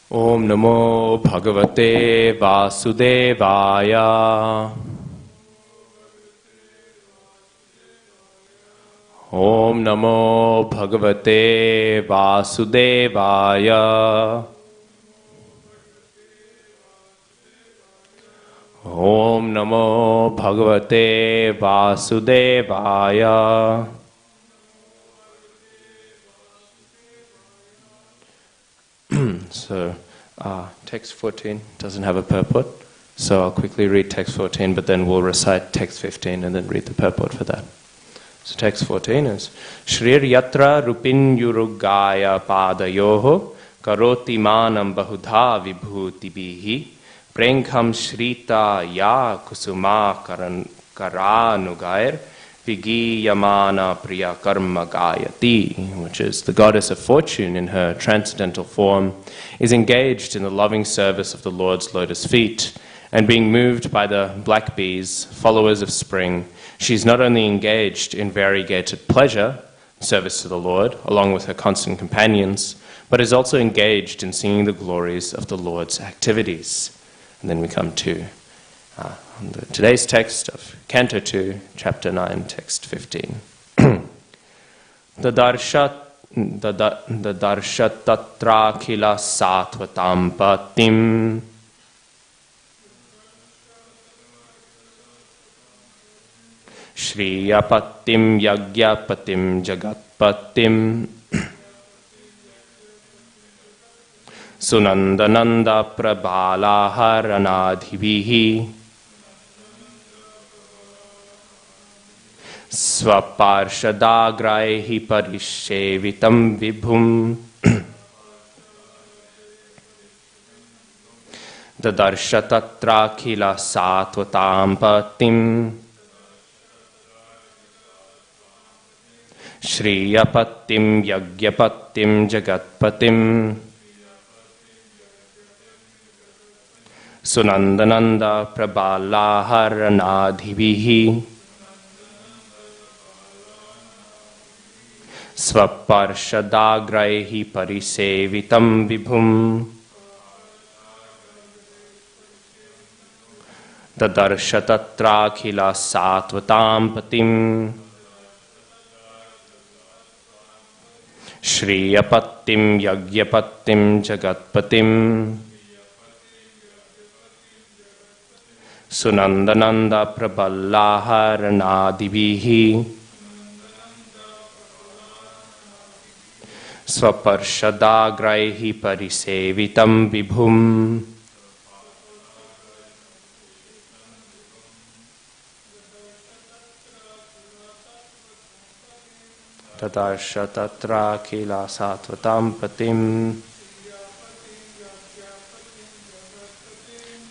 Om Namo Bhagavate Vasudevaya. Om Namo Bhagavate Vasudevaya. Om Namo Bhagavate Vasudevaya. So, text 14 doesn't have a purport, so I'll quickly read text 14, but then we'll recite text 15 and then read the purport for that. So text 14 is Shrir Yatra Rupin Yurugaya Padayoho Karoti Manam Bahudha Vibhuti Bihi Prenkham Shrita Ya Kusuma Karanugair Vigiyamana Priya Karma Gayati, which is the goddess of fortune in her transcendental form, is engaged in the loving service of the Lord's lotus feet, and being moved by the black bees, followers of spring, she is not only engaged in variegated pleasure, service to the Lord, along with her constant companions, but is also engaged in singing the glories of the Lord's activities. And then we come to today's text of Canto 2, Chapter 9, Text 15. Dadarshat tatrakhila satvatam patim Shriyapatim yagyapatim jagatpatim Sunandananda prabalaharanadhivihi Swaparshadagraihi parishevitam vibhum Dadarshatatrakila satvatam patim Shriyapatim yagyapatim jagatpatim Sunandananda prabalaharanadhivihi Swaparshadagraihi parisevitam vibhum Dadarshatatrakila satvatam patim Shriyapatim yagyapatim jagatpatim Sunandananda prabalaharanadhivihi Swaparshadagraihi parisevitam vibhum Tadarshatatrakila satvatam patim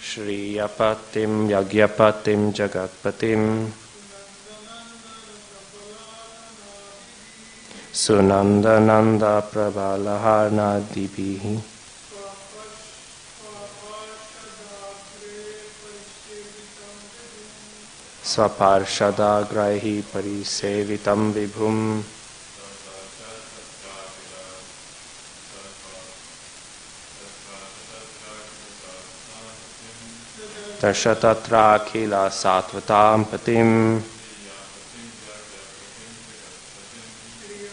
Shriyapatim yagyapatim jagatpatim Sunandananda prabalaharanadhivihi Swaparshadagraihi parisevitam vibhum Darshatatrakila satvatam patim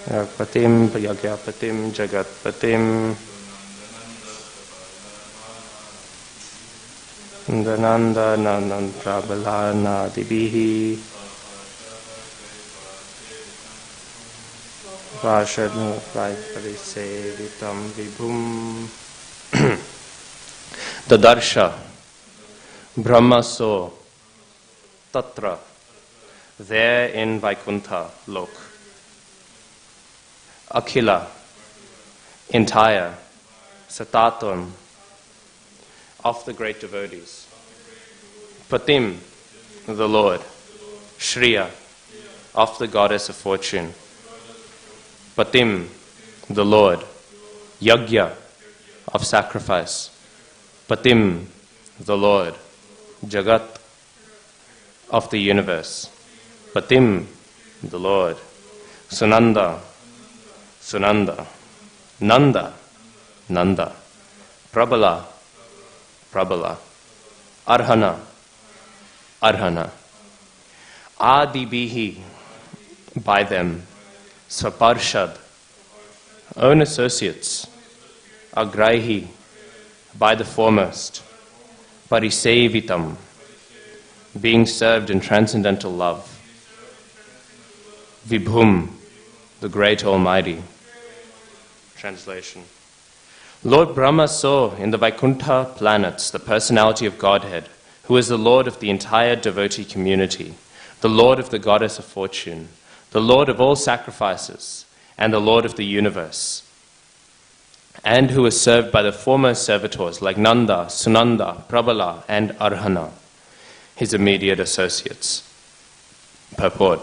Yagpatim yagyapatim jagatpatim Dananda nanan prabalaharanadhivihi Vashadnuprai parisevitam vibhum Dadarsha Brahma saw Tatra, there in Vaikuntha Lok, Akhila, entire, Satatam, of the great devotees, Patim, the Lord, Shriya, of the goddess of fortune, Patim, the Lord, Yagya, of sacrifice, Patim, the Lord, Jagat, of the universe, Patim, the Lord, Sunanda, Nanda, Prabala, Prabala, Arhana, Arhana. Adibihi, by them, Swaparshad, own associates, Agraihi, by the foremost, Parisevitam, being served in transcendental love, Vibhum, the great Almighty. Translation. Lord Brahma saw in the Vaikuntha planets the personality of Godhead, who is the Lord of the entire devotee community, the Lord of the goddess of fortune, the Lord of all sacrifices, and the Lord of the universe, and who is served by the foremost servitors like Nanda, Sunanda, Prabala, and Arhana, his immediate associates. Purport.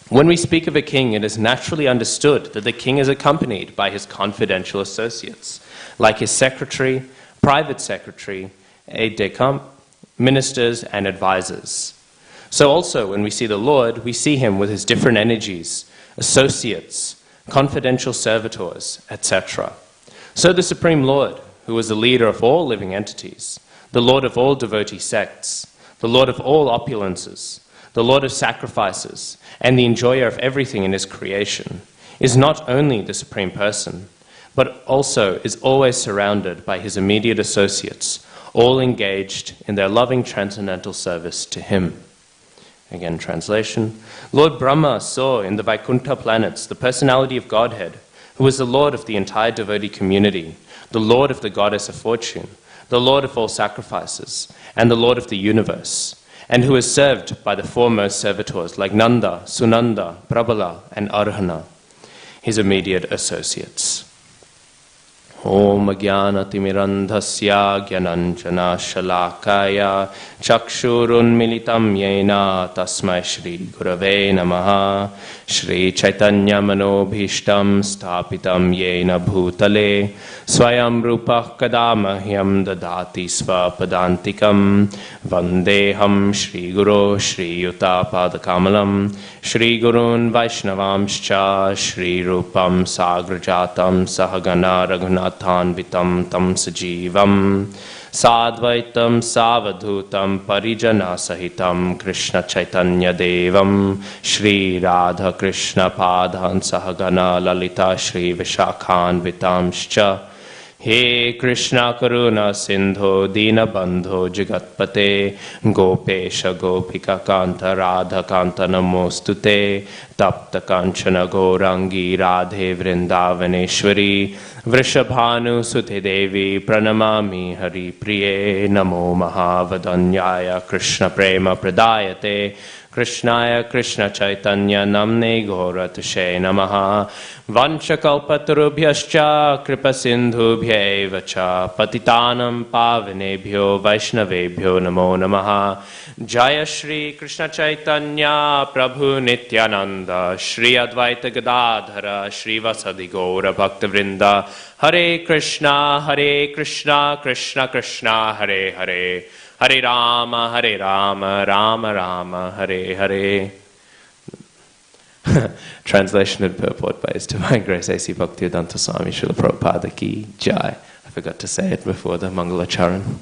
When we speak of a king, it is naturally understood that the king is accompanied by his confidential associates, like his secretary, private secretary, aide-de-camp, ministers, and advisors. So also, when we see the Lord, we see him with his different energies, associates, confidential servitors, etc. So the Supreme Lord, who is the leader of all living entities, the Lord of all devotee sects, the Lord of all opulences, the Lord of sacrifices, and the enjoyer of everything in his creation, is not only the Supreme Person, but also is always surrounded by his immediate associates, all engaged in their loving transcendental service to him. Again, translation. Lord Brahma saw in the Vaikuntha planets the personality of Godhead, who is the Lord of the entire devotee community, the Lord of the goddess of fortune, the Lord of all sacrifices, and the Lord of the universe, and who is served by the foremost servitors like Nanda, Sunanda, Prabala, and Arhana, his immediate associates. Om Jnanatirandhasya Jnananjana Shalakaya Chakshurun Militam Yena Tasmai Shri Gurave Namaha Shri Chaitanya Manobhishtam Stapitam Yena Bhutale Swayam Rupa Kadamahyam Dadati Svapadantikam Vandeham Shri Guru Shri Yuta Padakamalam Shri Gurun Vaishnavamscha Shri Rupam Sagrajatam Sahagana Raghunathanvitam Tam Sajivam Sadvaitam Savadhutam Parijana Sahitam Krishna Chaitanya Devam Shri Radha Krishna Padhan Sahagana Lalita Shri Vishakhanvitamscha He Krishna Karuna Sindho Dina Bandho Jagatpate Gopesha Gopika Kanta Radha Kanta Namostute Tapta Kanchana Gourangi Radhe Vrindavaneshwari Vrishabhanu Sute Devi Pranamami Hari Priye Namo Mahavadanyaya Krishna Prema Pradayate Krishnaya Krishna Chaitanya Namne Gauratashe Namaha Vanchakalpatarubhyascha Kripasindhubhya Evacha Patitanam Pavanebhyo Vaishnavebhyo Namo Namaha Jaya Shri Krishna Chaitanya Prabhu Nityananda Shri Advaita Gadadhara Shri Vasadi Gaura Bhaktavrinda Hare Krishna Krishna Krishna Hare Hare Hare Rama, Rama Rama, Hare Hare. Translation and purport by His Divine Grace A.C. Bhaktivedanta Swami Srila Prabhupada Ki Jai. I forgot to say it before the Mangalacharan.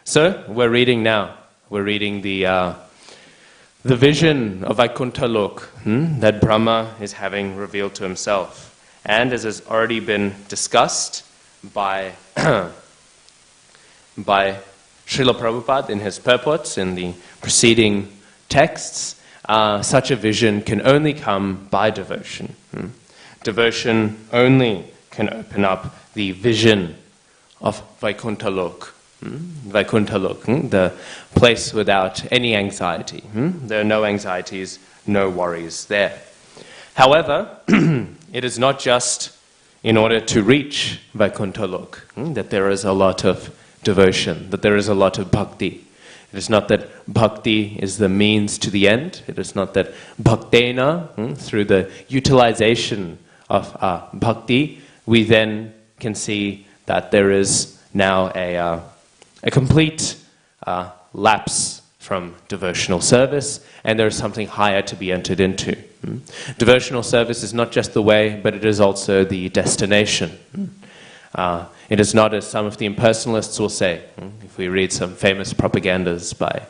So, we're reading now. We're reading the vision of Vaikuntha Lok that Brahma is having revealed to himself. And as has already been discussed by Srila Prabhupada in his purports in the preceding texts, such a vision can only come by devotion. Devotion only can open up the vision of Vaikuntha Lok. Vaikuntha Lok, the place without any anxiety. There are no anxieties, no worries there. However, it is not just in order to reach Vaikuntha Lok that there is a lot of devotion, that there is a lot of bhakti. It is not that bhakti is the means to the end. It is not that bhaktena, through the utilization of bhakti, we then can see that there is now a complete lapse from devotional service, and there is something higher to be entered into. Devotional service is not just the way, but it is also the destination. It is not as some of the impersonalists will say. If we read some famous propagandas by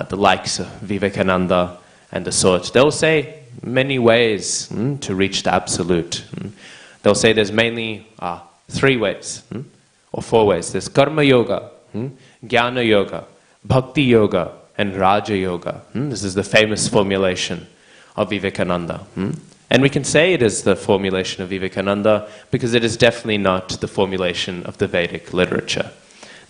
the likes of Vivekananda and the sort, they'll say many ways to reach the absolute. They'll say there's mainly 3 ways, or 4 ways. There's Karma Yoga, Jnana Yoga, Bhakti Yoga, and Raja Yoga. This is the famous formulation of Vivekananda. And we can say it is the formulation of Vivekananda because it is definitely not the formulation of the Vedic literature.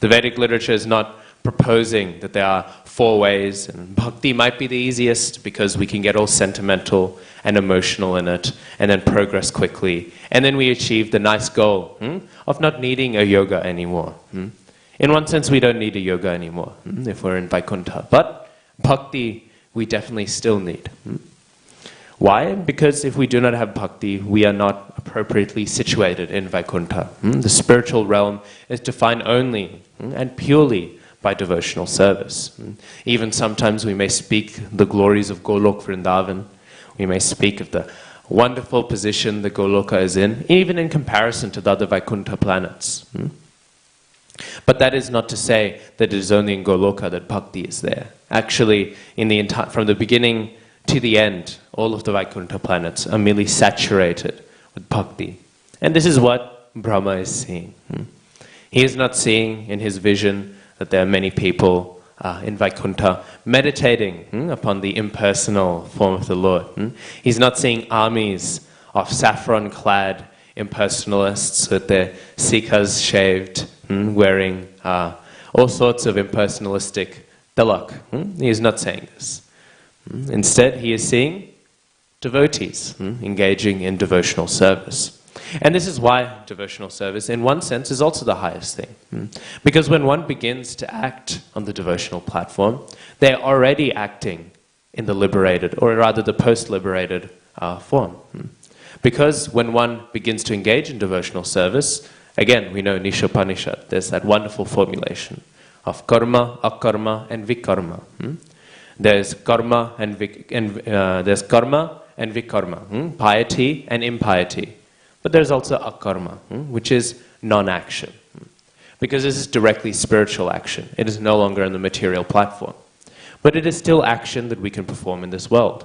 The Vedic literature is not proposing that there are 4 ways, and bhakti might be the easiest because we can get all sentimental and emotional in it, and then progress quickly, and then we achieve the nice goal of not needing a yoga anymore. In one sense, we don't need a yoga anymore if we're in Vaikuntha, but bhakti we definitely still need. Why? Because if we do not have bhakti, we are not appropriately situated in Vaikuntha. The spiritual realm is defined only and purely by devotional service. Even sometimes we may speak the glories of Golok Vrindavan. We may speak of the wonderful position the Goloka is in, even in comparison to the other Vaikuntha planets. But that is not to say that it is only in Goloka that bhakti is there. Actually, from the beginning to the end, all of the Vaikuntha planets are merely saturated with bhakti. And this is what Brahma is seeing. He is not seeing in his vision that there are many people in Vaikuntha meditating upon the impersonal form of the Lord. He's not seeing armies of saffron-clad impersonalists with their sikhas shaved, wearing all sorts of impersonalistic tilak. He is not saying this. Instead, he is seeing devotees engaging in devotional service. And this is why devotional service, in one sense, is also the highest thing. Because when one begins to act on the devotional platform, they're already acting in the liberated, or rather the post-liberated form. Because when one begins to engage in devotional service, again, we know Nishopanishad, there's that wonderful formulation of karma, akarma, and vikarma. There's karma and there's karma and vikarma, piety and impiety. But there's also akarma, which is non-action. Because this is directly spiritual action. It is no longer on the material platform. But it is still action that we can perform in this world.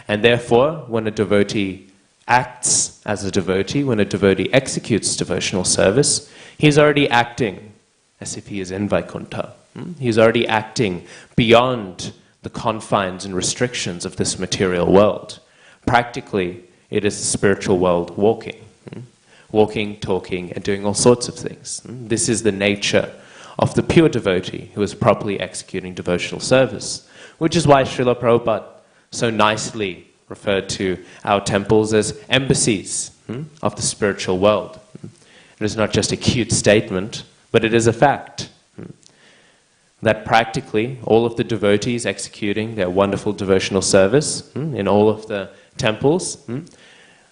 And therefore, when a devotee acts as a devotee, when a devotee executes devotional service, he's already acting as if he is in Vaikuntha. He's already acting beyond the confines and restrictions of this material world. Practically, it is the spiritual world walking. Walking, talking, and doing all sorts of things. This is the nature of the pure devotee who is properly executing devotional service, which is why Srila Prabhupada so nicely referred to our temples as embassies of the spiritual world. It is not just a cute statement, but it is a fact. That practically all of the devotees executing their wonderful devotional service in all of the temples,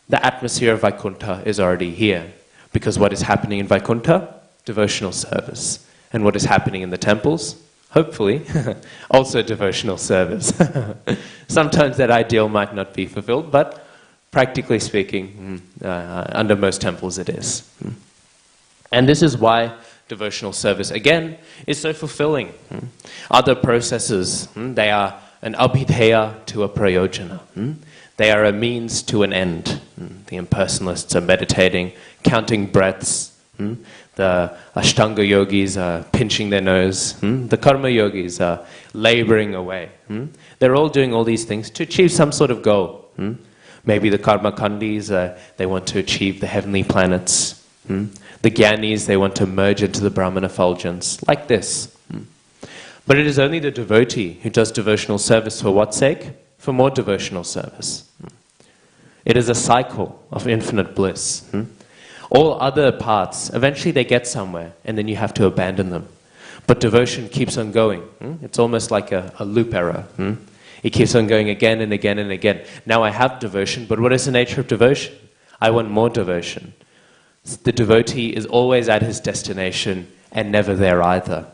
the atmosphere of Vaikuntha is already here. Because what is happening in Vaikuntha? Devotional service. And what is happening in the temples? Hopefully, also devotional service. Sometimes that ideal might not be fulfilled, but practically speaking, under most temples it is. And this is why devotional service, again, is so fulfilling. Other processes, they are an abhidheya to a prayojana. They are a means to an end. The impersonalists are meditating, counting breaths. The Ashtanga yogis are pinching their nose. The Karma yogis are laboring away. They're all doing all these things to achieve some sort of goal. Maybe the Karma Kandis, they want to achieve the heavenly planets. The Gyanis, they want to merge into the Brahman effulgence, like this. But it is only the devotee who does devotional service for what sake? For more devotional service. It is a cycle of infinite bliss. All other paths, eventually they get somewhere, and then you have to abandon them. But devotion keeps on going. It's almost like a loop error. It keeps on going again and again and again. Now I have devotion, but what is the nature of devotion? I want more devotion. The devotee is always at his destination and never there either.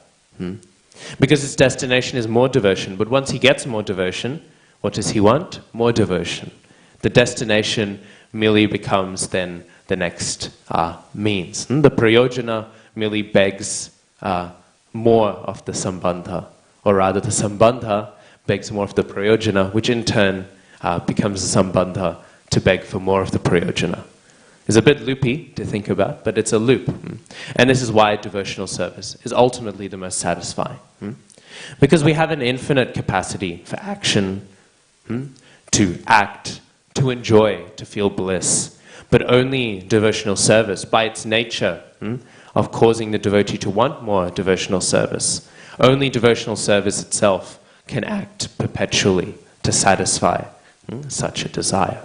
Because his destination is more devotion, but once he gets more devotion, what does he want? More devotion. The destination merely becomes then the next means. The prayojana merely begs more of the sambandha, or rather the sambandha begs more of the prayojana, which in turn becomes the sambandha to beg for more of the prayojana. It's a bit loopy to think about, but it's a loop. And this is why devotional service is ultimately the most satisfying. Because we have an infinite capacity for action, to act, to enjoy, to feel bliss. But only devotional service, by its nature of causing the devotee to want more devotional service, only devotional service itself can act perpetually to satisfy such a desire.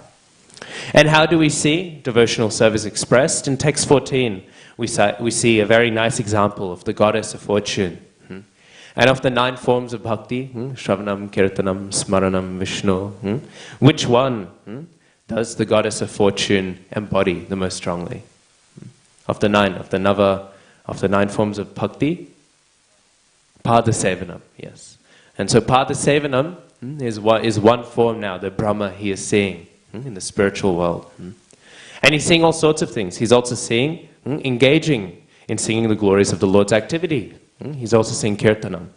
And how do we see devotional service expressed? In text 14, we see a very nice example of the goddess of fortune. And of the 9 forms of bhakti, Shravanam, Kirtanam, Smaranam, Vishnu, which one does the goddess of fortune embody the most strongly? Of the 9 forms of bhakti, Padasevanam, yes. And so Padasevanam is one form now, the Brahma he is seeing in the spiritual world. And he's seeing all sorts of things. He's also seeing, engaging in singing the glories of the Lord's activity. He's also seeing Kirtanam.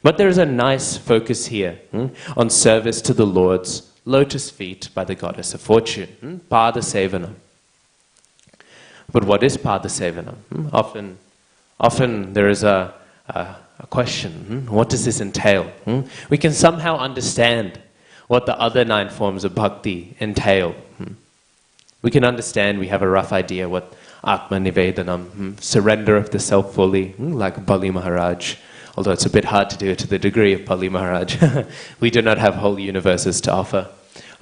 But there is a nice focus here on service to the Lord's lotus feet by the goddess of fortune, Padasevanam. But what is Padasevanam? Often there is a question, what does this entail? We can somehow understand what the other 9 forms of bhakti entail. We can understand, we have a rough idea what Atma Nivedanam, surrender of the self fully, like Bali Maharaj, although it's a bit hard to do it to the degree of Bali Maharaj. We do not have whole universes to offer.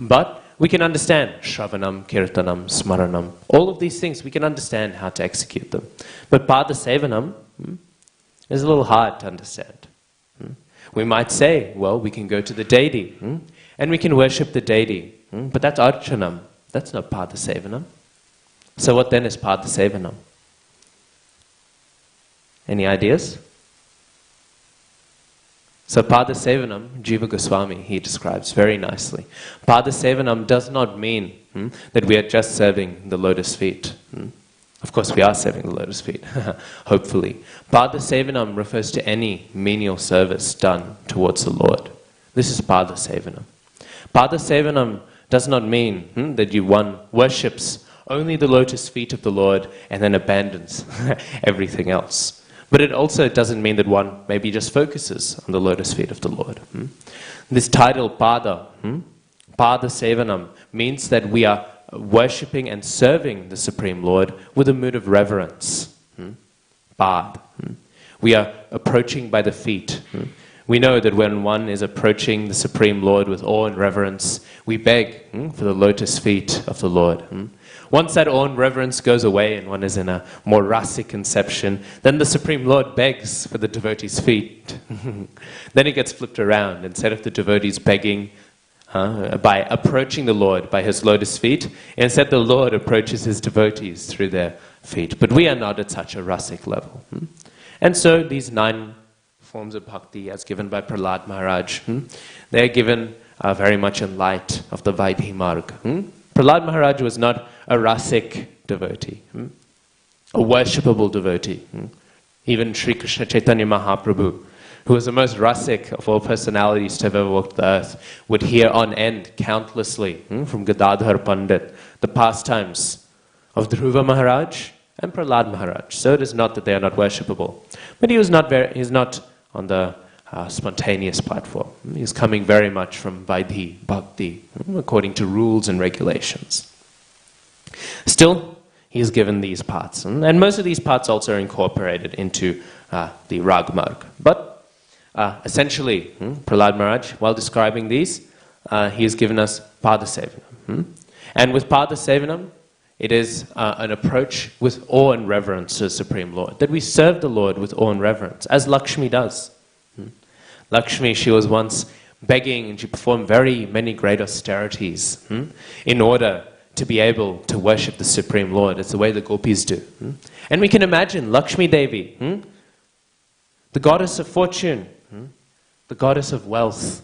But we can understand Shravanam, Kirtanam, Smaranam, all of these things, we can understand how to execute them. But Padasevanam is a little hard to understand. We might say, well, we can go to the deity, and we can worship the deity, but that's Archanam, that's not Padasevanam. So what then is Padasevanam? Any ideas? So Padasevanam, Jiva Goswami, he describes very nicely. Padasevanam does not mean that we are just serving the lotus feet. Of course we are serving the lotus feet, hopefully. Padasevanam refers to any menial service done towards the Lord. This is Padasevanam. Padasevanam does not mean that one worships only the lotus feet of the Lord and then abandons everything else. But it also doesn't mean that one maybe just focuses on the lotus feet of the Lord. This title, Pada, Padasevanam, means that we are worshipping and serving the Supreme Lord with a mood of reverence. Pad. We are approaching by the feet. We know that when one is approaching the Supreme Lord with awe and reverence, we beg for the lotus feet of the Lord. Once that awe and reverence goes away and one is in a more rasic conception, then the Supreme Lord begs for the devotee's feet. Then it gets flipped around. Instead of the devotees begging by approaching the Lord by his lotus feet, instead the Lord approaches his devotees through their feet. But we are not at such a rasic level. And so these 9 forms of bhakti as given by Prahlad Maharaj, they're given very much in light of the Vaidhi Marg. Prahlad Maharaj was not a rasic devotee, a worshipable devotee. Even Sri Krishna Chaitanya Mahaprabhu, who was the most rasic of all personalities to have ever walked the earth, would hear on end countlessly from Gadadhar Pandit the pastimes of Dhruva Maharaj and Prahlad Maharaj. So it is not that they are not worshipable, but he is not on the spontaneous platform. He is coming very much from Vaidhi Bhakti, according to rules and regulations. Still, he is given these parts, and most of these parts also are incorporated into the Rag Marg. But essentially, Prahlad Maharaj, while describing these, he has given us Padasevanam. And with Padasevanam, it is an approach with awe and reverence to the Supreme Lord, that we serve the Lord with awe and reverence, as Lakshmi does. Lakshmi, she was once begging, and she performed very many great austerities in order to be able to worship the Supreme Lord. It's the way the gopis do. And we can imagine Lakshmi Devi, the goddess of fortune, the goddess of wealth,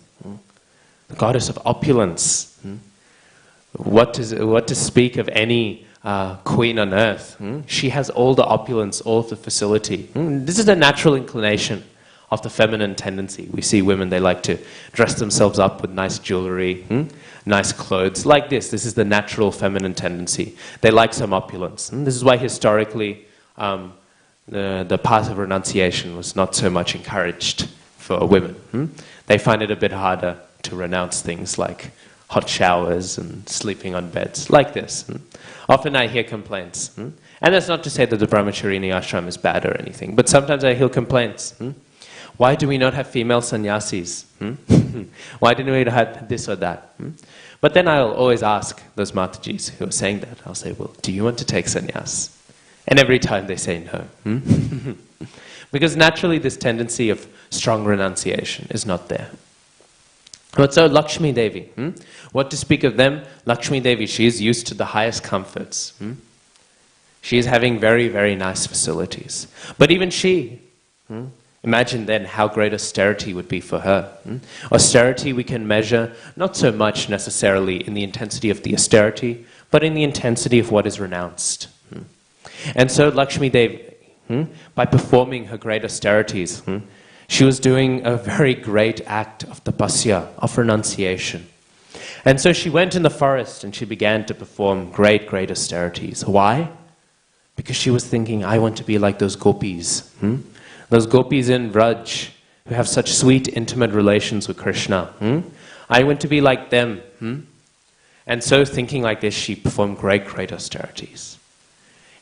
the goddess of opulence. What to speak of any queen on earth. She has all the opulence, all of the facility. This is a natural inclination of the feminine tendency. We see women, they like to dress themselves up with nice jewelry, nice clothes, like this. This is the natural feminine tendency. They like some opulence. This is why historically the path of renunciation was not so much encouraged for women. They find it a bit harder to renounce things like hot showers and sleeping on beds, like this. Often I hear complaints. And that's not to say that the Brahmacharini ashram is bad or anything, but sometimes I hear complaints. Why do we not have female sannyasis? Why didn't we have this or that? But then I'll always ask those Matajis who are saying that, I'll say, well, do you want to take sannyas? And every time they say no. Because naturally this tendency of strong renunciation is not there. But so Lakshmi Devi, what to speak of them? Lakshmi Devi, she is used to the highest comforts. She is having very, very nice facilities. But even she, imagine then how great austerity would be for her. Austerity we can measure not so much necessarily in the intensity of the austerity, but in the intensity of what is renounced. And so Lakshmi Devi, by performing her great austerities, she was doing a very great act of tapasya, of renunciation. And so she went in the forest and she began to perform great, great austerities. Why? Because she was thinking, I want to be like those gopis. Those gopis in Vraj who have such sweet, intimate relations with Krishna. I want to be like them. And so thinking like this, she performed great, great austerities.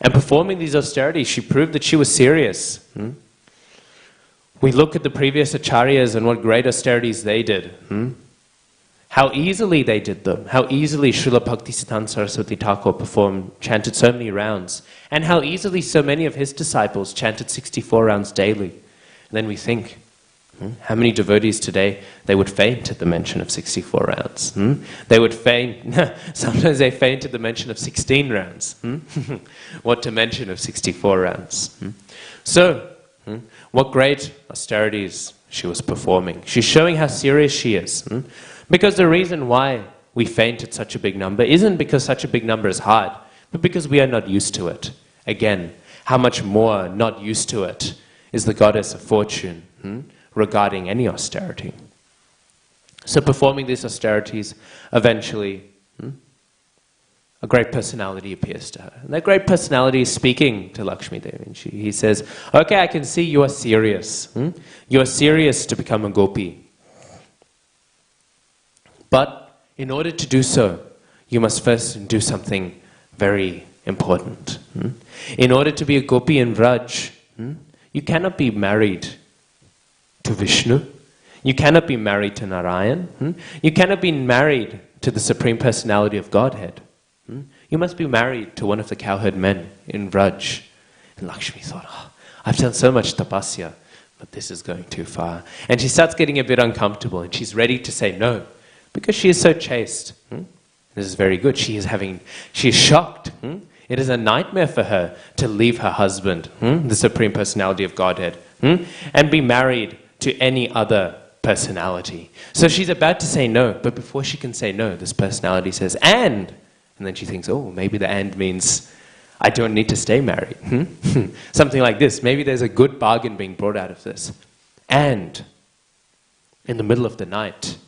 And performing these austerities, she proved that she was serious. We look at the previous acharyas and what great austerities they did. How easily they did them. How easily Srila Bhaktisiddhanta Saraswati Thakur chanted so many rounds. And how easily so many of his disciples chanted 64 rounds daily. And then we think, how many devotees today, they would faint at the mention of 64 rounds. They would faint, sometimes they faint at the mention of 16 rounds. What to mention of 64 rounds. So, what great austerities she was performing. She's showing how serious she is. Because the reason why we faint at such a big number isn't because such a big number is hard, but because we are not used to it. Again, how much more not used to it is the goddess of fortune regarding any austerity. So performing these austerities, eventually a great personality appears to her. And that great personality is speaking to Lakshmi Devi. And he says, okay, I can see you are serious. You are serious to become a gopi. But in order to do so, you must first do something very important. In order to be a gopi in Vraj, you cannot be married to Vishnu. You cannot be married to Narayan. You cannot be married to the Supreme Personality of Godhead. You must be married to one of the cowherd men in Vraj. And Lakshmi thought, oh, I've done so much tapasya, but this is going too far. And she starts getting a bit uncomfortable and she's ready to say no, because she is so chaste. This is very good. She is shocked. It is a nightmare for her to leave her husband, the Supreme Personality of Godhead, and be married to any other personality. So she's about to say no, but before she can say no, this personality says, and then she thinks, oh, maybe the and means I don't need to stay married. Something like this. Maybe there's a good bargain being brought out of this. And in the middle of the night,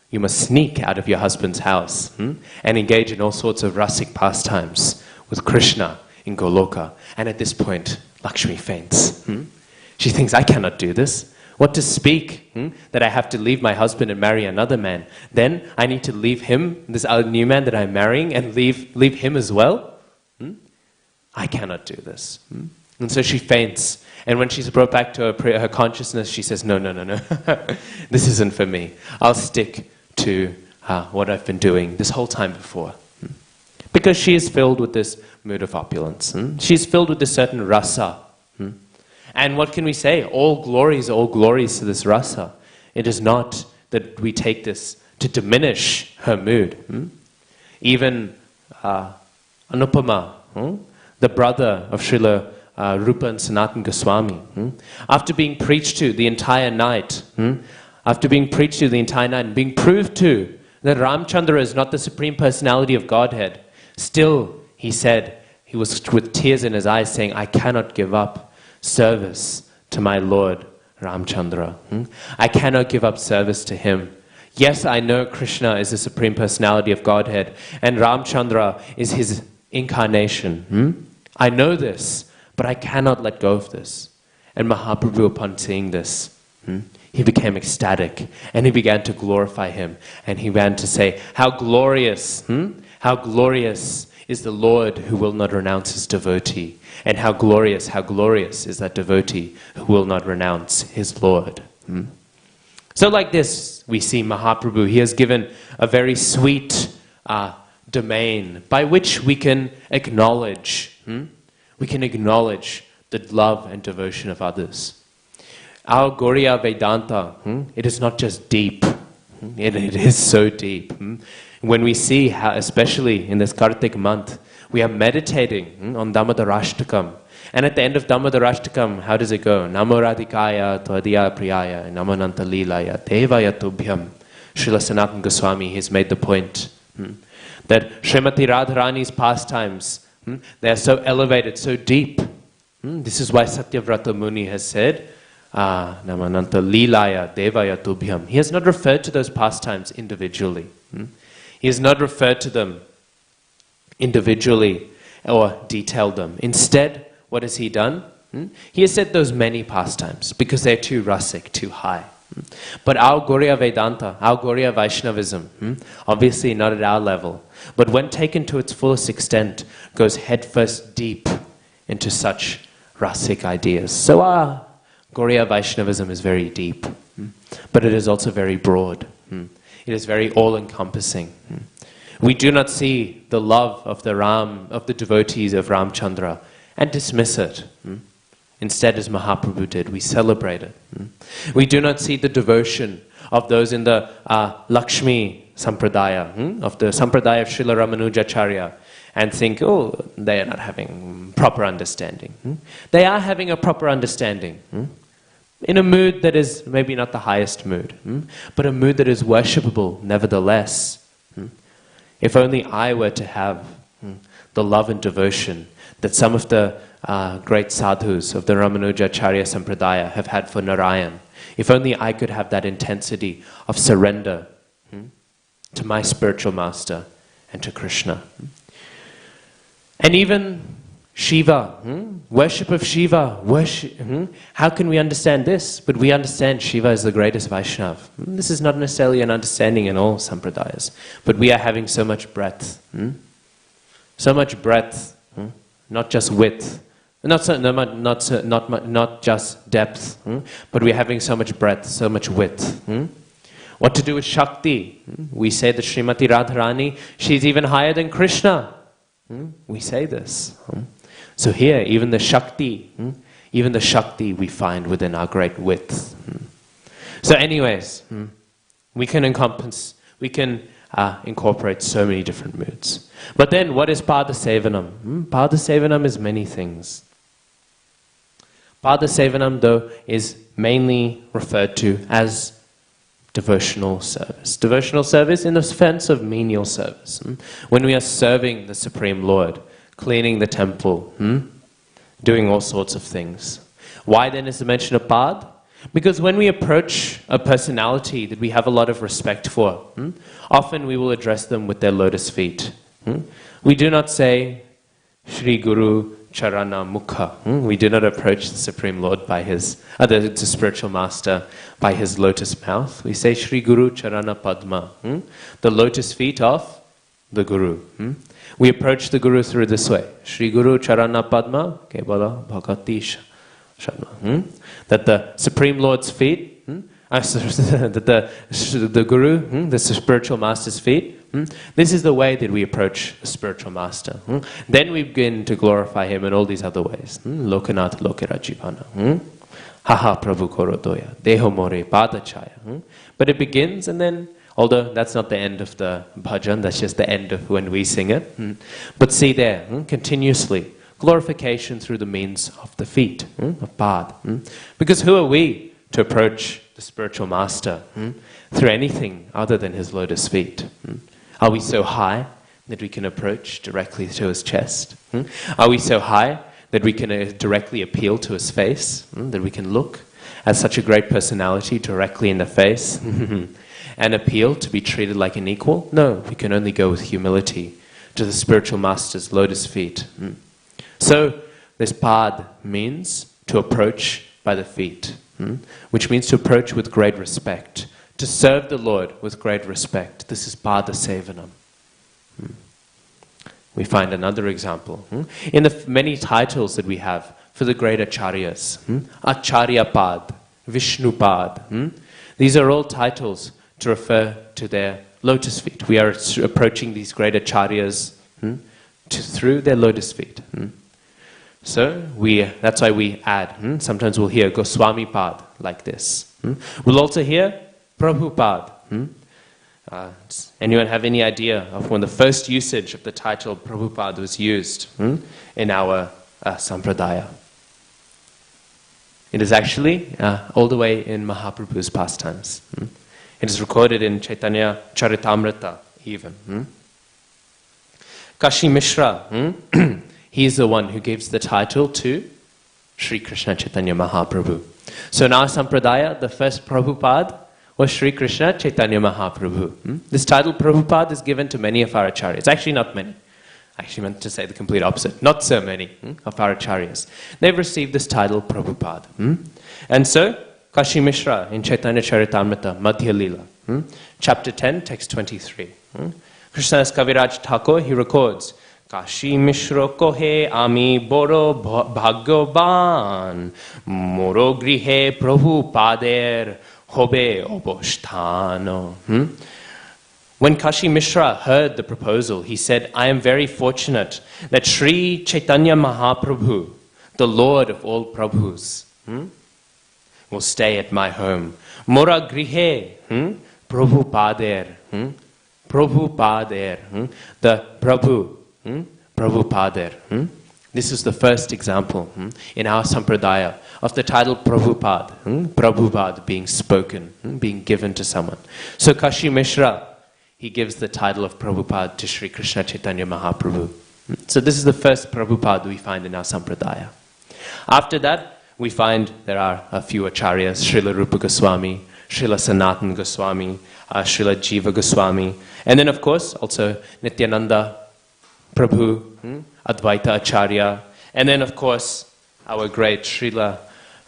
you must sneak out of your husband's house and engage in all sorts of rasic pastimes with Krishna in Goloka. And at this point, Lakshmi faints. She thinks, I cannot do this. What to speak? That I have to leave my husband and marry another man. Then I need to leave him, this new man that I'm marrying, and leave him as well? I cannot do this. And so she faints. And when she's brought back to her consciousness, she says, no. This isn't for me. I'll stick to what I've been doing this whole time before. Because she is filled with this mood of opulence. She's filled with this certain rasa. And what can we say? All glories to this rasa. It is not that we take this to diminish her mood. Even Anupama, the brother of Srila Rupa and Sanatana Goswami, after being preached to the entire night, and being proved to that Ramchandra is not the Supreme Personality of Godhead, still he said, he was with tears in his eyes saying, I cannot give up service to my Lord Ramchandra. I cannot give up service to him. Yes, I know Krishna is the Supreme Personality of Godhead and Ramchandra is his incarnation. I know this, but I cannot let go of this. And Mahaprabhu, upon seeing this, he became ecstatic and he began to glorify him. And he began to say, how glorious is the Lord who will not renounce his devotee. And how glorious is that devotee who will not renounce his Lord. So like this, we see Mahaprabhu, he has given a very sweet domain by which we can acknowledge the love and devotion of others. Our Gauriya Vedanta, it is not just deep, it is so deep. When we see how, especially in this Kartik month, we are meditating on Damodarashtakam. And at the end of Damodarashtakam, how does it go? Namo Radhikaya Tvadiya Priyaya Namo Nanta Leelaya Devaya Tubhyam. Srila Sanatana Goswami has made the point that Srimati Radharani's pastimes, they are so elevated, so deep. This is why Satyavrata Muni has said, Namananta Leelaya Devaya Tubhyam. He has not referred to those pastimes individually. He has not referred to them individually or detailed them. Instead, what has he done? He has said those many pastimes because they're too rasic, too high. But our Gauriya Vedanta, our Gauriya Vaishnavism, obviously not at our level, but when taken to its fullest extent, goes headfirst deep into such rasic ideas. So our Gauriya Vaishnavism is very deep, but it is also very broad. It is very all-encompassing. We do not see the love of the devotees of Ramchandra and dismiss it. Instead, as Mahaprabhu did, we celebrate it. We do not see the devotion of those in the Lakshmi Sampradaya, of the Sampradaya of Srila Ramanujacharya, and think, oh, they are not having proper understanding. They are having a proper understanding, in a mood that is maybe not the highest mood, but a mood that is worshipable nevertheless. If only I were to have the love and devotion that some of the great sadhus of the Ramanujacharya Sampradaya have had for Narayan. If only I could have that intensity of surrender to my spiritual master and to Krishna. And even Shiva, worship of Shiva, how can we understand this? But we understand Shiva is the greatest Vaishnav. This is not necessarily an understanding in all Sampradayas, but we are having so much breadth. So much breadth, not just width, not just depth, but we're having so much breadth, so much width. What to do with Shakti? We say that Srimati Radharani, she's even higher than Krishna. We say this. So here, even the Shakti we find within our great width. So anyways, we can incorporate so many different moods. But then, what is Padasevanam? Padasevanam is many things. Padasevanam, though, is mainly referred to as devotional service. Devotional service in the sense of menial service. When we are serving the Supreme Lord, cleaning the temple, doing all sorts of things. Why then is the mention of Pad? Because when we approach a personality that we have a lot of respect for, often we will address them with their lotus feet. We do not say, Shri Guru Charana Mukha. We do not approach the Supreme Lord by the spiritual master by his lotus mouth. We say Shri Guru Charana Padma, the lotus feet of the Guru. We approach the Guru through this way. Shri Guru Charana Padma Kevala Bhakati Sharma. That the Supreme Lord's feet, that the Guru, the spiritual master's feet, this is the way that we approach the spiritual master. Then we begin to glorify him in all these other ways. Lokanath Lokerajivana. Haha Prabhu Korodoya. Deho More Padachaya. But it begins, and then, although that's not the end of the bhajan, that's just the end of when we sing it. But see there, continuously, glorification through the means of the feet, of Pad. Because who are we to approach the spiritual master through anything other than his lotus feet? Are we so high that we can approach directly to his chest? Are we so high that we can directly appeal to his face? That we can look at such a great personality directly in the face and appeal to be treated like an equal? No, we can only go with humility to the spiritual master's lotus feet. So this pad means to approach by the feet, which means to approach with great respect, to serve the Lord with great respect. This is pada sevanam. We find another example in the many titles that we have for the great acharyas. Acharya pad, Vishnu pad. These are all titles to refer to their lotus feet. We are approaching these great acharyas through their lotus feet. So that's why we add. Sometimes we'll hear Goswami pad like this. We'll also hear Prabhupada. Anyone have any idea of when the first usage of the title Prabhupada was used in our sampradaya? It is actually all the way in Mahaprabhu's pastimes. It is recorded in Chaitanya Charitamrita even. Kashi Mishra, he is the one who gives the title to Sri Krishna Chaitanya Mahaprabhu. So in our sampradaya, the first Prabhupada was Sri Krishna Chaitanya Mahaprabhu. This title Prabhupada is given to many of our acharyas. Actually not many. I actually meant to say the complete opposite. Not so many of our acharyas. They've received this title Prabhupada. And so, Kashi Mishra in Chaitanya Charitamrita, Madhya Lila, chapter 10, text 23. Krishnadas Kaviraj Thakur, he records, Kashi Mishra kohe ami boro bhagyavan, moro grihe Prabhupader hobe obosthano. When Kashi Mishra heard the proposal, he said, I am very fortunate that Sri Chaitanya Mahaprabhu, the Lord of all Prabhus, will stay at my home. Mora grihe, Prabhupader, Prabhupader, the Prabhu, Prabhupader. This is the first example in our sampradaya of the title Prabhupada, Prabhupada being spoken, being given to someone. So Kashi Mishra, he gives the title of Prabhupada to Sri Krishna Chaitanya Mahaprabhu. So this is the first Prabhupada we find in our sampradaya. After that, we find there are a few acharyas, Srila Rupa Goswami, Srila Sanatan Goswami, Srila Jiva Goswami, and then of course also Nityananda Prabhu, Advaita Acharya, and then of course our great Srila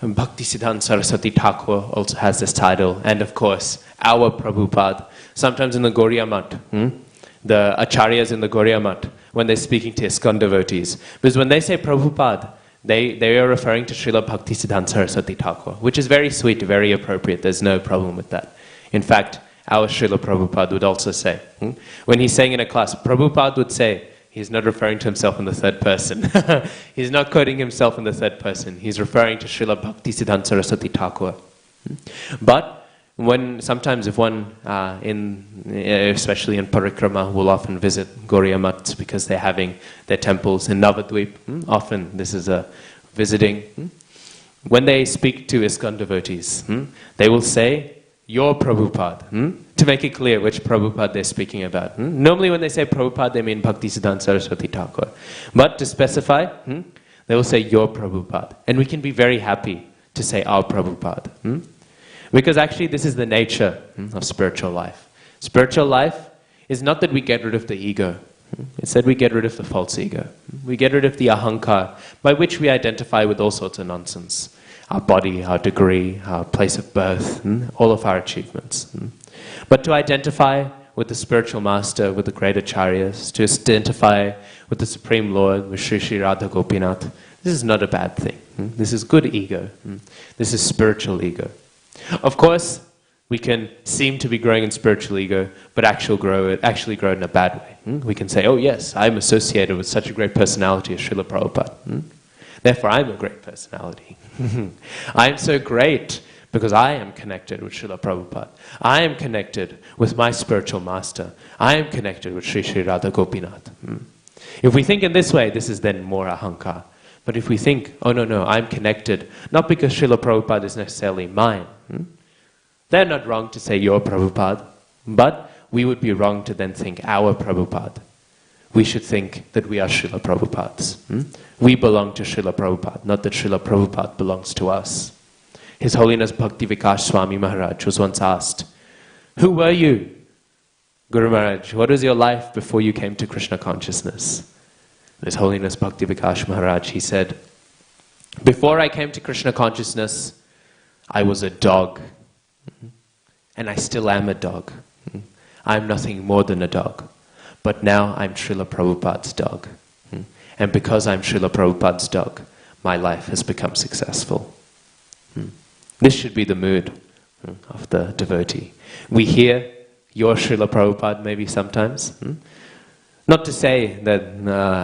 Bhaktisiddhanta Saraswati Thakur also has this title, and of course our Prabhupada. Sometimes in the Gauriya Math, the acharyas in the Gauriya Math, when they're speaking to ISKCON devotees, because when they say Prabhupada, they are referring to Srila Bhaktisiddhanta Saraswati Thakur, which is very sweet, very appropriate. There's no problem with that. In fact, our Srila Prabhupada would also say, when he's saying in a class, Prabhupada would say, he's not referring to himself in the third person. He's not quoting himself in the third person. He's referring to Srila Bhaktisiddhanta Saraswati Thakur. But sometimes if one, especially in Parikrama, will often visit Gauriya Maths because they're having their temples in Navadvip. Often this is a visiting. When they speak to ISKCON devotees, they will say, your Prabhupada, to make it clear which Prabhupada they're speaking about. Normally when they say Prabhupada, they mean Bhaktisiddhanta Saraswati Thakur. But to specify, they will say your Prabhupada. And we can be very happy to say our Prabhupada. Because actually this is the nature of spiritual life. Spiritual life is not that we get rid of the ego. It's that we get rid of the false ego. We get rid of the ahankar, by which we identify with all sorts of nonsense. Our body, our degree, our place of birth, all of our achievements. But to identify with the spiritual master, with the great acharyas, to identify with the Supreme Lord, with Sri Sri Radha Gopinath, this is not a bad thing. This is good ego. This is spiritual ego. Of course, we can seem to be growing in spiritual ego, but actually grow it in a bad way. We can say, oh yes, I'm associated with such a great personality as Srila Prabhupada. Therefore, I'm a great personality. I'm so great because I am connected with Srila Prabhupada. I am connected with my spiritual master. I am connected with Sri Sri Radha Gopinath. If we think in this way, this is then more ahankar. But if we think, oh no, I'm connected, not because Srila Prabhupada is necessarily mine. They're not wrong to say your Prabhupada, but we would be wrong to then think our Prabhupada. we should think that we are Srila Prabhupada's. We belong to Srila Prabhupada, not that Srila Prabhupada belongs to us. His Holiness Bhakti Vikas Swami Maharaj was once asked, "Who were you, Guru Maharaj? What was your life before you came to Krishna consciousness?" His Holiness Bhakti Vikas Maharaj, he said, "Before I came to Krishna consciousness, I was a dog. And I still am a dog. I'm nothing more than a dog. But now I'm Srila Prabhupada's dog. And because I'm Srila Prabhupada's dog, my life has become successful." This should be the mood of the devotee. We hear your Srila Prabhupada maybe sometimes. Not to say that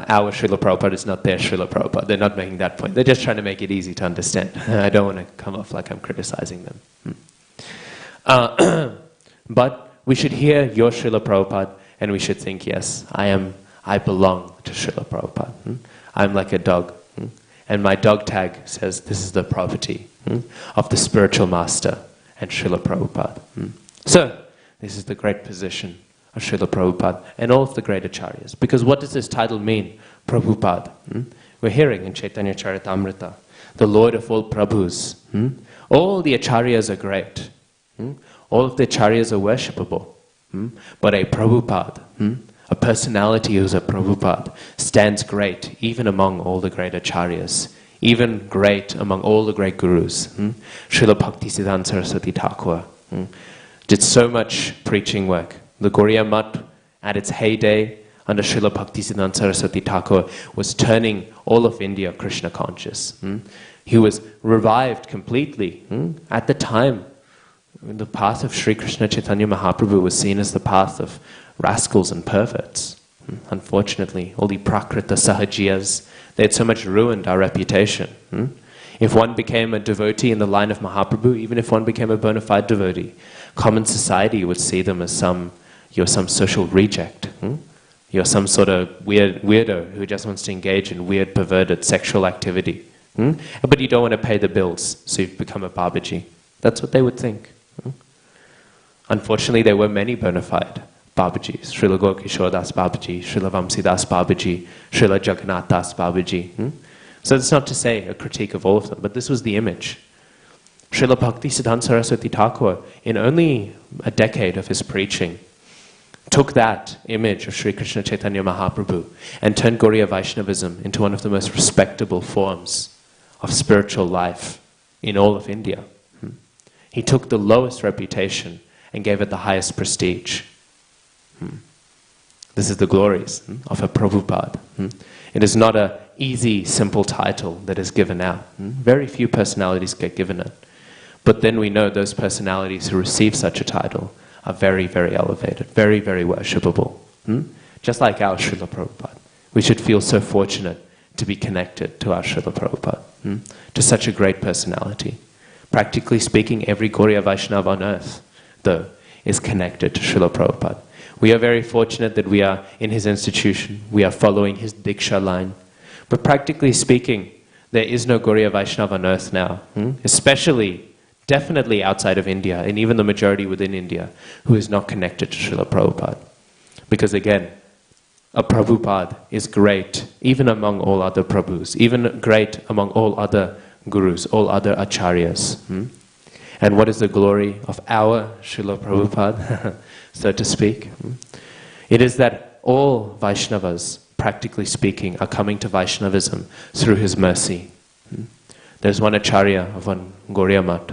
our Srila Prabhupada is not their Srila Prabhupada. They're not making that point. They're just trying to make it easy to understand. I don't want to come off like I'm criticizing them. But we should hear your Srila Prabhupada and we should think, yes, I belong to Srila Prabhupada. I'm like a dog. And my dog tag says this is the property of the spiritual master and Srila Prabhupada. So, this is the great position of Srila Prabhupada and all of the great acharyas. Because what does this title mean? Prabhupada. We're hearing in Chaitanya Charitamrita, the Lord of all Prabhus. All the acharyas are great. All of the acharyas are worshipable. But a Prabhupada, a personality who's a Prabhupada, stands great even among all the great acharyas, even great among all the great gurus. Srila Bhaktisiddhanta Saraswati Thakur did so much preaching work. The Gauriya Math, at its heyday, under Srila Bhaktisiddhanta Saraswati Thakur, was turning all of India Krishna conscious. He was revived completely. At the time, the path of Sri Krishna Chaitanya Mahaprabhu was seen as the path of rascals and perverts. Unfortunately, all the Prakrita Sahajiyas, they had so much ruined our reputation. If one became a devotee in the line of Mahaprabhu, even if one became a bona fide devotee, common society would see them as you're some social reject. You're some sort of weirdo who just wants to engage in weird, perverted sexual activity. But you don't want to pay the bills, so you've become a Babaji. That's what they would think. Unfortunately, there were many bona fide Babajis. Srila Gaurkishore Das Babaji, Srila Vamsi Das Babaji, Srila Jagannath Das Babaji. So it's not to say a critique of all of them, but this was the image. Srila Bhaktisiddhanta Saraswati Thakur, in only a decade of his preaching, took that image of Sri Krishna Chaitanya Mahaprabhu and turned Gauriya Vaishnavism into one of the most respectable forms of spiritual life in all of India. He took the lowest reputation and gave it the highest prestige. This is the glories of a Prabhupada. It is not an easy, simple title that is given out. Very few personalities get given it. But then we know those personalities who receive such a title are very, very elevated, very, very worshipable. Just like our Srila Prabhupada. We should feel so fortunate to be connected to our Srila Prabhupada, to such a great personality. Practically speaking, every Gauriya Vaishnava on earth, though, is connected to Srila Prabhupada. We are very fortunate that we are in his institution, we are following his Diksha line. But practically speaking, there is no Gauriya Vaishnava on earth now, especially, definitely outside of India, and even the majority within India, who is not connected to Srila Prabhupada. Because again, a Prabhupada is great, even among all other Prabhus, even great among all other gurus, all other acharyas. And what is the glory of our Srila Prabhupada, so to speak? It is that all Vaishnavas, practically speaking, are coming to Vaishnavism through his mercy. There's one acharya of one Gauriya Math,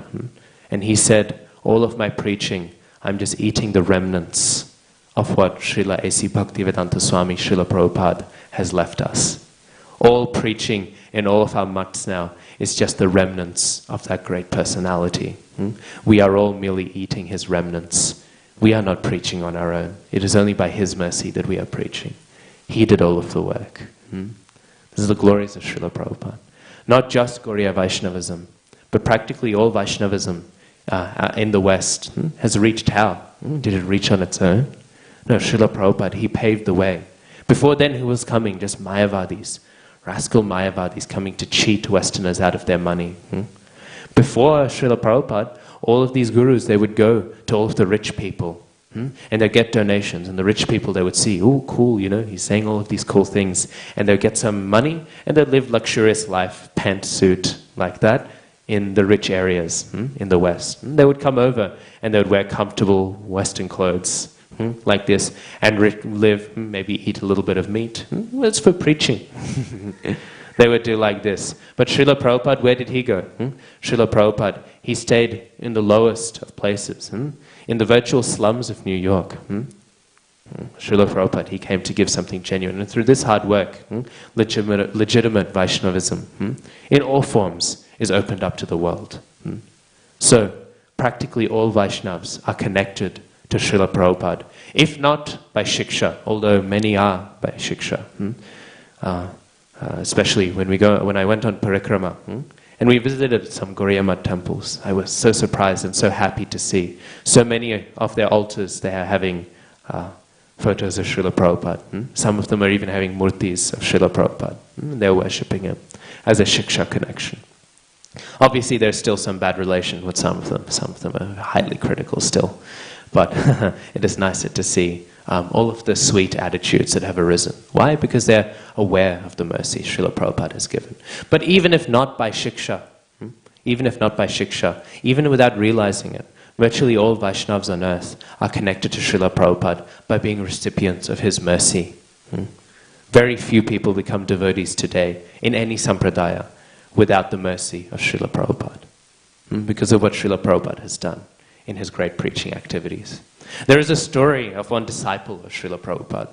and he said, all of my preaching, I'm just eating the remnants of what Srila A.C. Bhaktivedanta Swami Srila Prabhupada has left us. All preaching in all of our mats now is just the remnants of that great personality. We are all merely eating his remnants. We are not preaching on our own. It is only by his mercy that we are preaching. He did all of the work. This is the glories of Srila Prabhupada. Not just Gauriya Vaishnavism, but practically all Vaishnavism in the West has reached how? Did it reach on its own? No, Srila Prabhupada, he paved the way. Before then, who was coming? Just Mayavadis. Rascal Mayavadis coming to cheat Westerners out of their money. Before Srila Prabhupada, all of these gurus, they would go to all of the rich people. And they'd get donations, and the rich people, they would see, oh, cool, he's saying all of these cool things, and they'd get some money, and they'd live luxurious life, pantsuit, like that, in the rich areas, in the West. They would come over, and they would wear comfortable Western clothes, like this, and live, maybe eat a little bit of meat. It's for preaching. They would do like this. But Srila Prabhupada, where did he go? Srila Prabhupada, he stayed in the lowest of places, in the virtual slums of New York. Srila Prabhupada, he came to give something genuine. And through this hard work, legitimate Vaishnavism, in all forms, is opened up to the world. So, practically all Vaishnavas are connected to Srila Prabhupada, if not by Shiksha, although many are by Shiksha. Especially when I went on parikrama, and we visited some Gaudiya Math temples. I was so surprised and so happy to see so many of their altars, they are having photos of Srila Prabhupada. Some of them are even having murtis of Srila Prabhupada. They're worshipping him as a Shiksha connection. Obviously there's still some bad relation with some of them. Some of them are highly critical still. But it is nicer to see all of the sweet attitudes that have arisen. Why? Because they're aware of the mercy Srila Prabhupada has given. But even if not by Shiksha, even without realizing it, virtually all Vaishnavas on earth are connected to Srila Prabhupada by being recipients of his mercy. Very few people become devotees today in any sampradaya without the mercy of Srila Prabhupada, because of what Srila Prabhupada has done in his great preaching activities. There is a story of one disciple of Srila Prabhupada.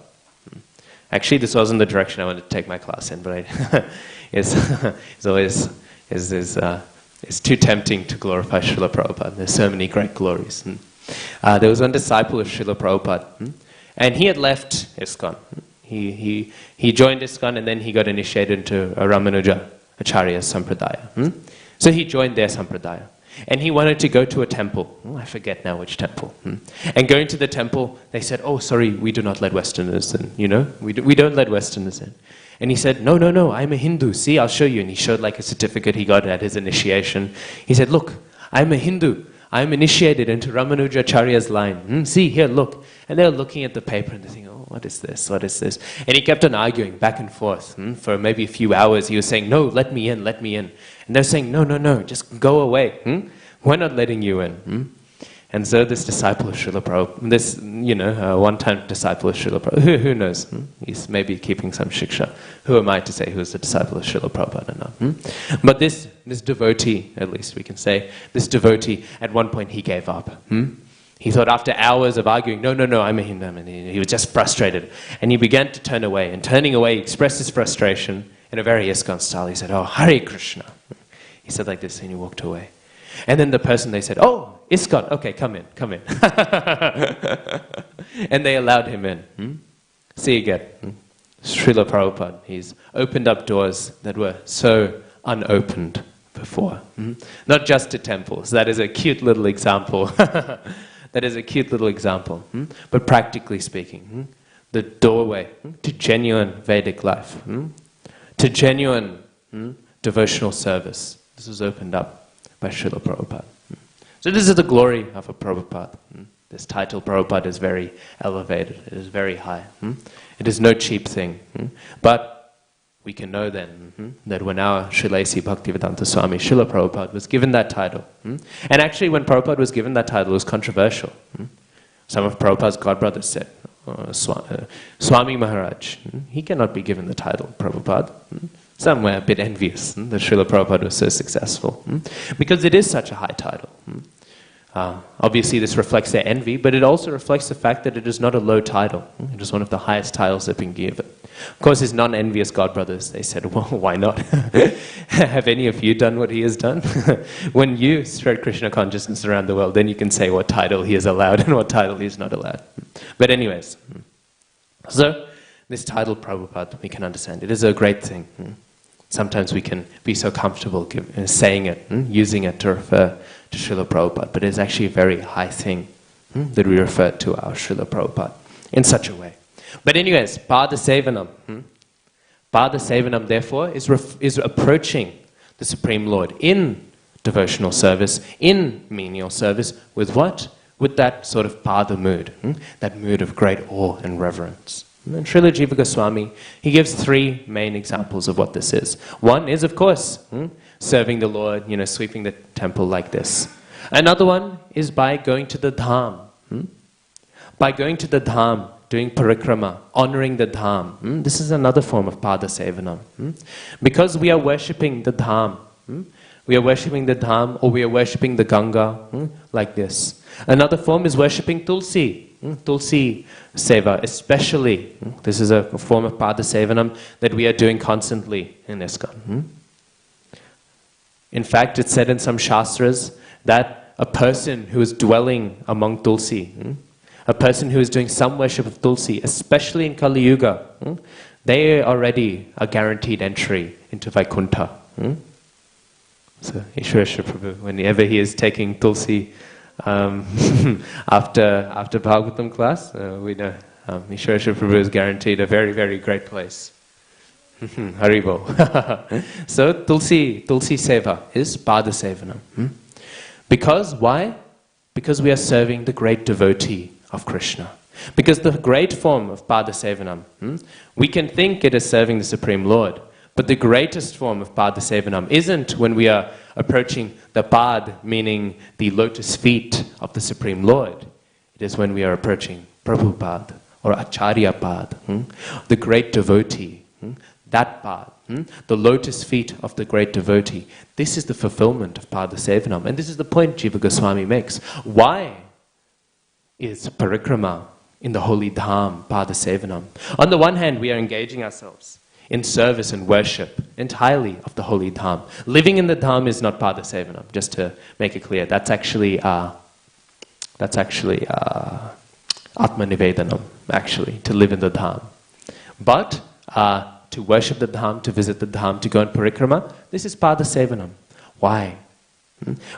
Actually, this wasn't the direction I wanted to take my class in, but it's too tempting to glorify Srila Prabhupada. There's so many great glories. There was one disciple of Srila Prabhupada, and he had left ISKCON. He joined ISKCON, and then he got initiated into a Ramanuja Acharya Sampradaya. So he joined their Sampradaya. And he wanted to go to a temple. I forget now which temple. And going to the temple, they said, oh, sorry, we do not let Westerners in, we don't let Westerners in. And he said, no, I'm a Hindu. See, I'll show you. And he showed like a certificate he got at his initiation. He said, look, I'm a Hindu. I'm initiated into Ramanuja Acharya's line. See, here, look. And they were looking at the paper and they think, oh, what is this? What is this? And he kept on arguing back and forth. For maybe a few hours, he was saying, no, let me in, let me in. And they're saying, no, just go away. We're not letting you in. And so this disciple of Srila Prabhupada, this, one-time disciple of Srila Prabhupada, who knows? He's maybe keeping some shiksha. Who am I to say who's a disciple of Srila Prabhupada or not? But this devotee, at least we can say, this devotee, at one point he gave up. He thought after hours of arguing, no, I'm a Hindu. And he was just frustrated. And he began to turn away. And turning away, he expressed his frustration in a very ISKCON style. He said, oh, Hare Krishna. He said like this and he walked away. And then the person, they said, oh, ISKCON, okay, come in. And they allowed him in. See again, Srila Prabhupada, he's opened up doors that were so unopened before. Not just to temples, that is a cute little example. That is a cute little example. But practically speaking, the doorway to genuine Vedic life, to genuine devotional service, this was opened up by Srila Prabhupada. So this is the glory of a Prabhupada. This title, Prabhupada, is very elevated. It is very high. It is no cheap thing. But we can know then that when our Srilasi Bhaktivedanta Swami Srila Prabhupada was given that title, and actually when Prabhupada was given that title, it was controversial. Some of Prabhupada's godbrothers said, Swami Maharaj, he cannot be given the title Prabhupada. Some were a bit envious that Srila Prabhupada was so successful, because it is such a high title. Obviously this reflects their envy, but it also reflects the fact that it is not a low title. It is one of the highest titles that been given. Of course, his non-envious godbrothers, they said, well, why not? Have any of you done what he has done? When you spread Krishna consciousness around the world, then you can say what title he is allowed and what title he is not allowed. But anyways, so this title, Prabhupada, we can understand. It is a great thing. Sometimes we can be so comfortable saying it, using it to refer to Srila Prabhupada, but it is actually a very high thing that we refer to our Srila Prabhupada in such a way. But anyways, Pada Sevanam. Pada Sevanam, therefore, is approaching the Supreme Lord in devotional service, in menial service, with what? with that sort of pada mood, that mood of great awe and reverence. And Srila Jiva Goswami, he gives three main examples of what this is. One is, of course, serving the Lord, sweeping the temple like this. Another one is by going to the dham. By going to the dham, doing parikrama, honoring the dham. This is another form of pada sevanam. Because we are worshipping the dham. We are worshipping the dham, or we are worshipping the Ganga, like this. Another form is worshipping Tulsi. Tulsi seva, especially. This is a form of pada sevanam that we are doing constantly in ISKCON. In fact, it's said in some shastras that a person who is dwelling among Tulsi, a person who is doing some worship of Tulsi, especially in Kali Yuga, they already are guaranteed entry into Vaikuntha. So Ishwara Prabhu, whenever he is taking Tulsi after Bhagavatam class, we know Ishwara Prabhu is guaranteed a very, very great place. Haribo. So Tulsi Seva is Pada Sevanam. Because, why? Because we are serving the great devotee of Krishna. Because the great form of Pada Sevanam, we can think it is serving the Supreme Lord, but the greatest form of Pada Sevanam isn't when we are approaching the Pad, meaning the lotus feet of the Supreme Lord. It is when we are approaching Prabhupada or Acharya Pad, the great devotee, that Pad, the lotus feet of the great devotee. This is the fulfillment of Pada Sevanam. And this is the point Jiva Goswami makes. Why is parikrama in the holy dham Pada Sevanam? On the one hand, we are engaging ourselves in service and worship entirely of the holy dham. Living in the dham is not Pada Sevanam, just to make it clear. That's actually Atma Nivedanam, actually, to live in the dham. But to worship the dham, to visit the dham, to go on parikrama, this is Pada Sevanam. Why?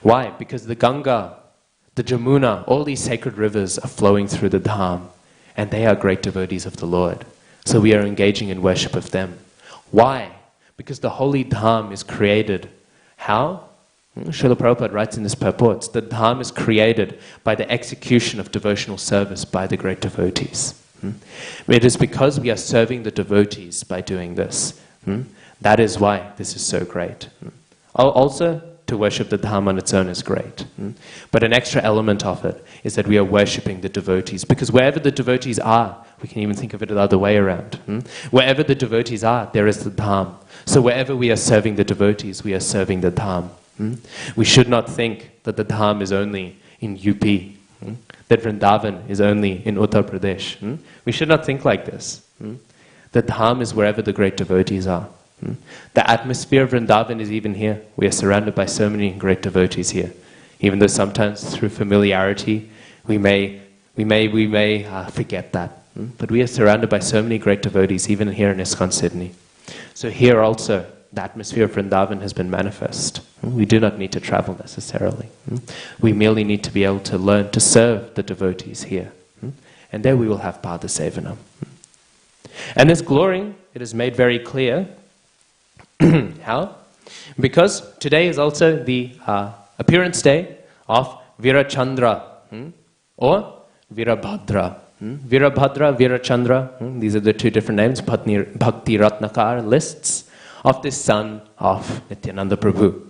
Why? Because the Ganga, the Jamuna, all these sacred rivers are flowing through the dham, and they are great devotees of the Lord. So we are engaging in worship of them. Why? Because the holy dham is created. How? Srila Prabhupada writes in his purports, the dham is created by the execution of devotional service by the great devotees. It is because we are serving the devotees by doing this. That is why this is so great. Also, to worship the dham on its own is great. But an extra element of it is that we are worshipping the devotees. Because wherever the devotees are, we can even think of it the other way around. Wherever the devotees are, there is the dham. So wherever we are serving the devotees, we are serving the dham. We should not think that the dham is only in UP, that Vrindavan is only in Uttar Pradesh. We should not think like this. The dham is wherever the great devotees are. The atmosphere of Vrindavan is even here. We are surrounded by so many great devotees here. Even though sometimes through familiarity we may forget that. But we are surrounded by so many great devotees, even here in ISKCON Sydney. So here also, the atmosphere of Vrindavan has been manifest. We do not need to travel necessarily. We merely need to be able to learn to serve the devotees here. And there we will have Pada Sevanam. And this glory, it is made very clear. How? Because today is also the appearance day of Virachandra or Virabhadra. Virabhadra, Virachandra, these are the two different names, Bhakti Ratnakar lists of the son of Nityananda Prabhu.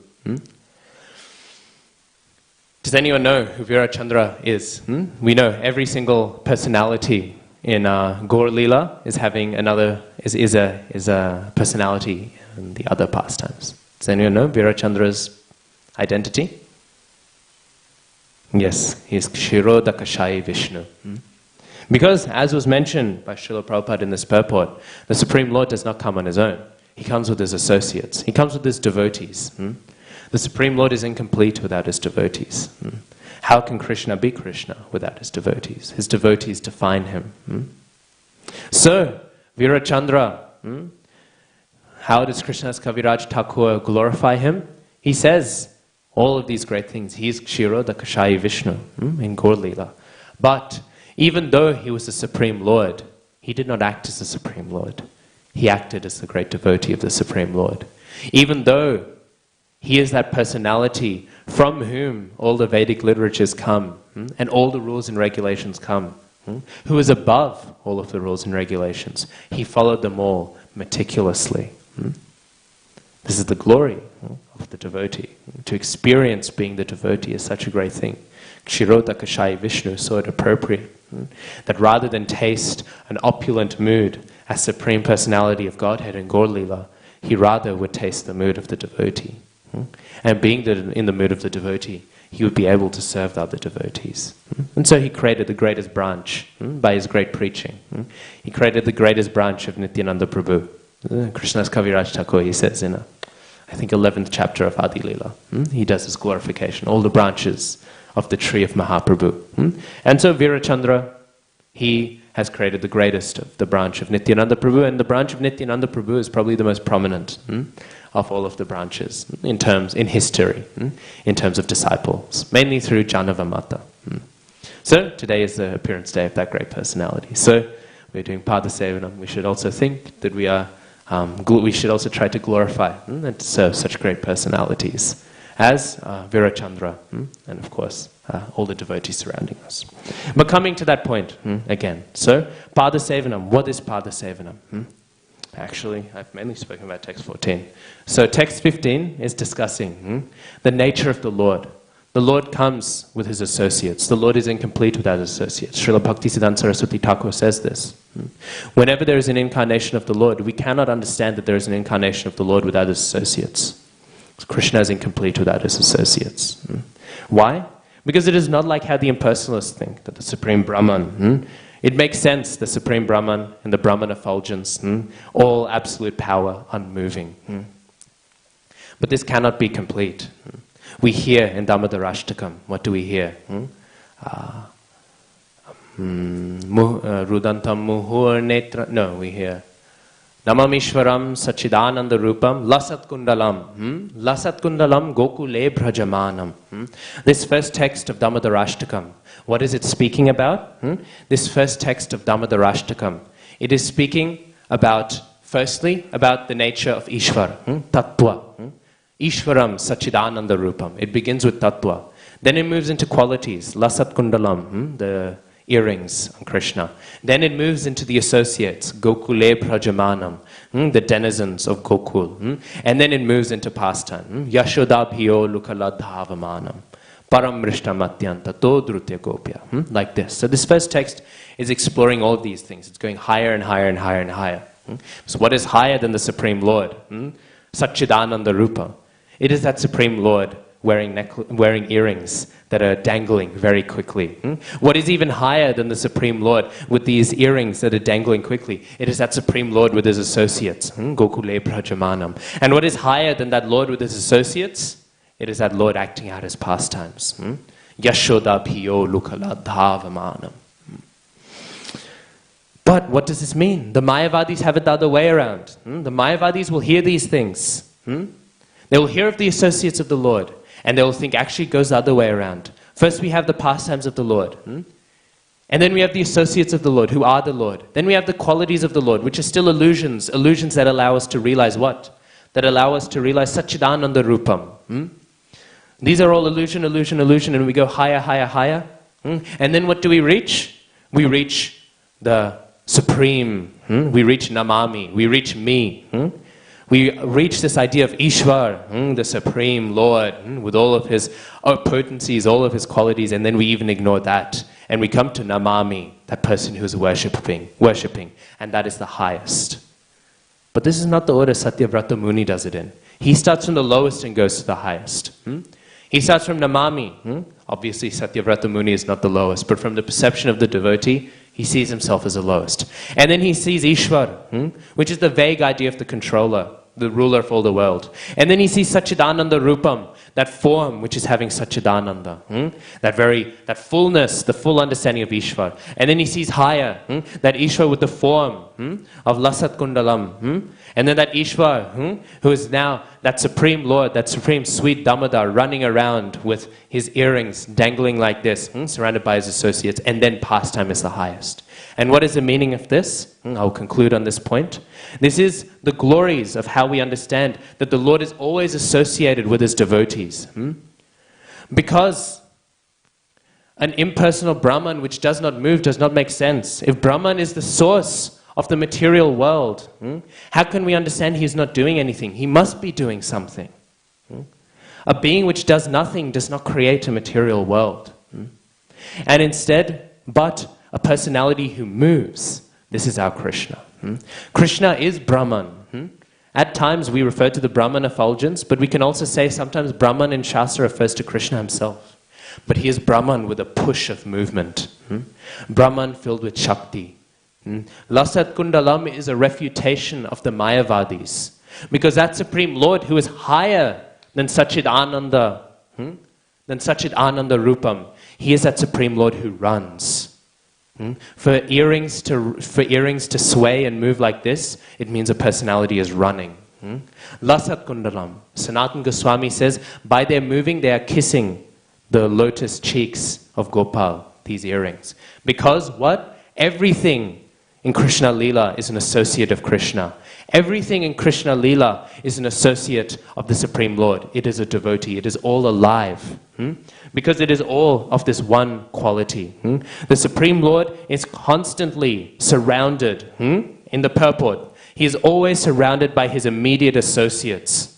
Does anyone know who Virachandra is? We know every single personality in Gaur Leela is having another, is a personality in the other pastimes. Does anyone know Virachandra's identity? Yes, he is Kshirodakashayi Vishnu. Because, as was mentioned by Srila Prabhupada in this purport, the Supreme Lord does not come on his own. He comes with his associates. He comes with his devotees. The Supreme Lord is incomplete without his devotees. How can Krishna be Krishna without his devotees? His devotees define him. So, Virachandra, how does Krishna's Kaviraj Thakur glorify him? He says all of these great things. He is Kshirodakashayi Vishnu in Gaur Leela. But even though he was the Supreme Lord, he did not act as the Supreme Lord. He acted as the great devotee of the Supreme Lord. Even though He is that personality from whom all the Vedic literatures come, and all the rules and regulations come, who is above all of the rules and regulations. He followed them all meticulously. This is the glory of the devotee. To experience being the devotee is such a great thing. Kshirota Kashai Vishnu saw it appropriate that rather than taste an opulent mood as Supreme Personality of Godhead in Gaur Lila, he rather would taste the mood of the devotee. And being in the mood of the devotee, he would be able to serve the other devotees. And so he created the greatest branch by his great preaching. He created the greatest branch of Nityananda Prabhu. Krishna's Kaviraj Thakur, he says in I think 11th chapter of Adi Lila. He does his glorification, all the branches of the tree of Mahaprabhu. And so Virachandra, he has created the greatest of the branch of Nityananda Prabhu, and the branch of Nityananda Prabhu is probably the most prominent of all of the branches in history, in terms of disciples, mainly through Janava Mata. So today is the appearance day of that great personality. So we're doing Pada Sevanam. We should also think that we should also try to glorify and to serve such great personalities as Virachandra, and of course all the devotees surrounding us. But coming to that point again, so Pada Sevanam, what is Pada Sevanam? Actually, I've mainly spoken about text 14. So text 15 is discussing the nature of the Lord. The Lord comes with his associates. The Lord is incomplete without his associates. Srila Bhaktisiddhanta Saraswati Thakur says this. Whenever there is an incarnation of the Lord, we cannot understand that there is an incarnation of the Lord without his associates. Krishna is incomplete without his associates. Why? Because it is not like how the impersonalists think, that the Supreme Brahman, it makes sense, the Supreme Brahman and the Brahman effulgence, all absolute power, unmoving. But this cannot be complete. We hear in Damodarashtakam, what do we hear? Rudantam muhur netra, no, we hear Namamishwaram Sachidananda Rupam Lasat Kundalam Lasat Kundalam Gokule Brajamanam. This first text of Damodarashtakam, what is it speaking about? This first text of Damodarashtakam, it is speaking about, firstly, about the nature of Ishwar, Tattva. Ishwaram Sachidananda Rupam. It begins with Tattva. Then it moves into qualities, Lasat Kundalam, the earrings on Krishna. Then it moves into the associates, Gokule Prajamanam, the denizens of Gokul. And then it moves into pastime, Yashodabhiyo Lukaladhavamanam, Paramrishta Todrutya Gopya, like this. So this first text is exploring all of these things. It's going higher and higher and higher and higher. So what is higher than the Supreme Lord? Sachidananda Rupa. It is that Supreme Lord wearing earrings that are dangling very quickly. What is even higher than the Supreme Lord with these earrings that are dangling quickly? It is that Supreme Lord with his associates, Gokule Prajamanam. And what is higher than that Lord with his associates? It is that Lord acting out his pastimes. Yashoda Piyo Lukaladhavamanam. But what does this mean? The Mayavadis have it the other way around. The Mayavadis will hear these things. They will hear of the associates of the Lord, and they will think actually it goes the other way around. First we have the pastimes of the Lord, and then we have the associates of the Lord, who are the Lord. Then we have the qualities of the Lord, which are still illusions that allow us to realize what? That allow us to realize Sachidananda Rupam. These are all illusion, and we go higher, higher, higher. And then what do we reach? We reach the Supreme. We reach Namami. We reach me. We reach this idea of Ishwar, the Supreme Lord, with all of his potencies, all of his qualities, and then we even ignore that. And we come to Namami, that person who is worshipping, and that is the highest. But this is not the order Satyavrata Muni does it in. He starts from the lowest and goes to the highest. He starts from Namami. Obviously, Satyavrata Muni is not the lowest, but from the perception of the devotee, he sees himself as the lowest. And then he sees Ishwar, which is the vague idea of the controller, the ruler of all the world. And then he sees Sachidananda Rupam, that form which is having Satchidananda, that fullness, the full understanding of Ishvar. And then he sees higher, that Ishvar with the form of Lasat Kundalam. And then that Ishvar, who is now that Supreme Lord, that Supreme Sweet Damodar, running around with his earrings dangling like this, surrounded by his associates, and then pastime is the highest. And what is the meaning of this? I'll conclude on this point. This is the glories of how we understand that the Lord is always associated with his devotees. Because an impersonal Brahman which does not move does not make sense. If Brahman is the source of the material world, how can we understand he is not doing anything? He must be doing something. A being which does nothing does not create a material world. And instead, but a personality who moves. This is our Krishna. Krishna is Brahman. At times we refer to the Brahman effulgence, but we can also say sometimes Brahman in Shastra refers to Krishna himself. But he is Brahman with a push of movement. Brahman filled with Shakti. Lasat Kundalam is a refutation of the Mayavadis. Because that Supreme Lord who is higher than Satchidananda, than Satchidananda Rupam, he is that Supreme Lord who runs. For earrings to sway and move like this, it means a personality is running. Lasat Kundalam. Sanatana Goswami says, by their moving, they are kissing the lotus cheeks of Gopal, these earrings. Because what? Everything in Krishna Leela is an associate of Krishna. Everything in Krishna Leela is an associate of the Supreme Lord. It is a devotee. It is all alive. Because it is all of this one quality. The Supreme Lord is constantly surrounded in the purport. He is always surrounded by his immediate associates.